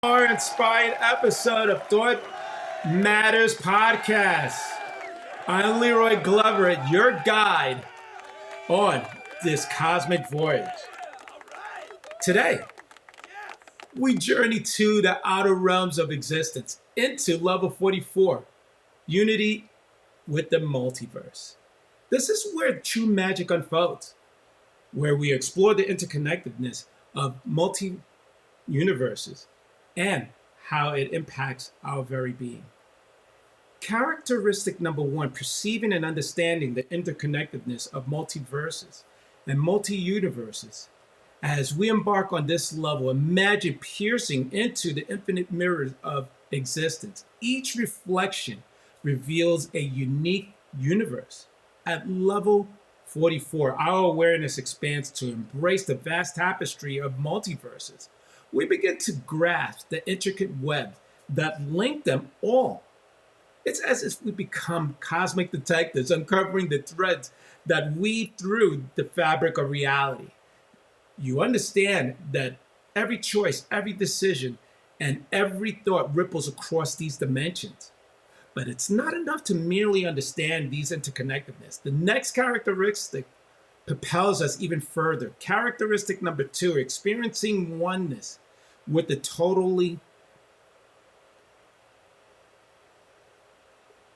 Our inspired episode of Thought Matters Podcast. I'm Leroy Glover, your guide on this cosmic voyage. Today, we journey to the outer realms of existence into level 44, unity with the multiverse. This is where true magic unfolds, where we explore the interconnectedness of multi-universes and how it impacts our very being. Characteristic number one, perceiving and understanding the interconnectedness of multiverses and multi-universes. As we embark on this level, imagine piercing into the infinite mirrors of existence. Each reflection reveals a unique universe. At level 44, our awareness expands to embrace the vast tapestry of multiverses. We begin to grasp the intricate web that link them all. It's as if we become cosmic detectives, uncovering the threads that weave through the fabric of reality. You understand that every choice, every decision, and every thought ripples across these dimensions. But it's not enough to merely understand these interconnectedness. The next characteristic propels us even further. Characteristic number two, experiencing oneness with the totality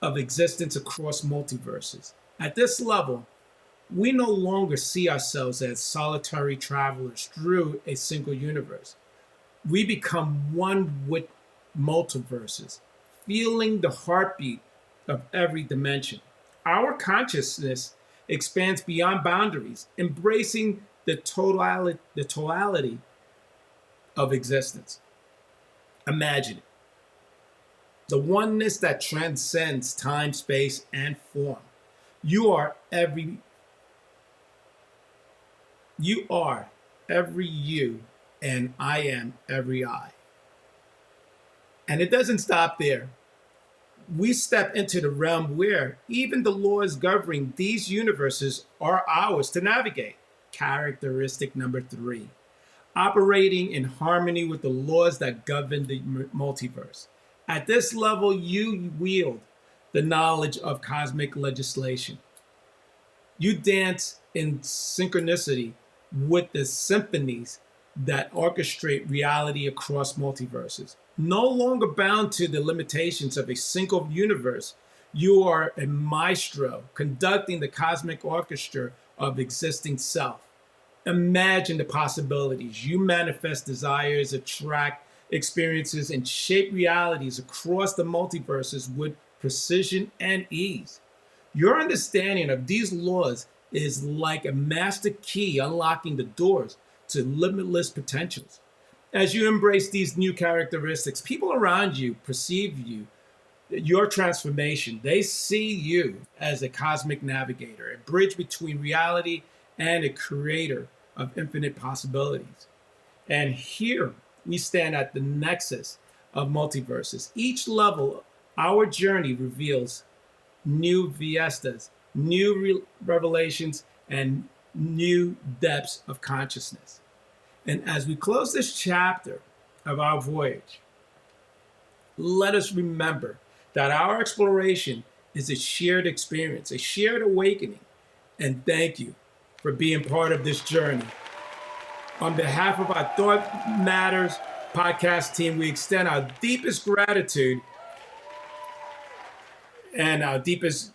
of existence across multiverses. At this level, we no longer see ourselves as solitary travelers through a single universe. We become one with multiverses, feeling the heartbeat of every dimension. Our consciousness expands beyond boundaries, embracing the totality of existence. Imagine it. The oneness that transcends time, space, and form. You are every you, and I am every I. And it doesn't stop there. We step into the realm where even the laws governing these universes are ours to navigate. Characteristic number three, operating in harmony with the laws that govern the multiverse. At this level, you wield the knowledge of cosmic legislation. You dance in synchronicity with the symphonies that orchestrate reality across multiverses. No longer bound to the limitations of a single universe, you are a maestro conducting the cosmic orchestra of existing self. Imagine the possibilities. You manifest desires, attract experiences, and shape realities across the multiverses with precision and ease. Your understanding of these laws is like a master key unlocking the doors to limitless potentials. As you embrace these new characteristics, people around you perceive your transformation. They see you as a cosmic navigator, a bridge between reality and a creator of infinite possibilities. And here we stand at the nexus of multiverses. Each level, our journey reveals new vistas, new revelations, and new depths of consciousness. And as we close this chapter of our voyage, let us remember that our exploration is a shared experience, a shared awakening. And thank you for being part of this journey. On behalf of our Thought Matters podcast team, we extend our deepest gratitude and our deepest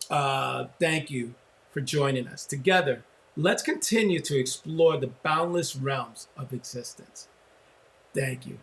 thank you for joining us. Together, let's continue to explore the boundless realms of existence. Thank you.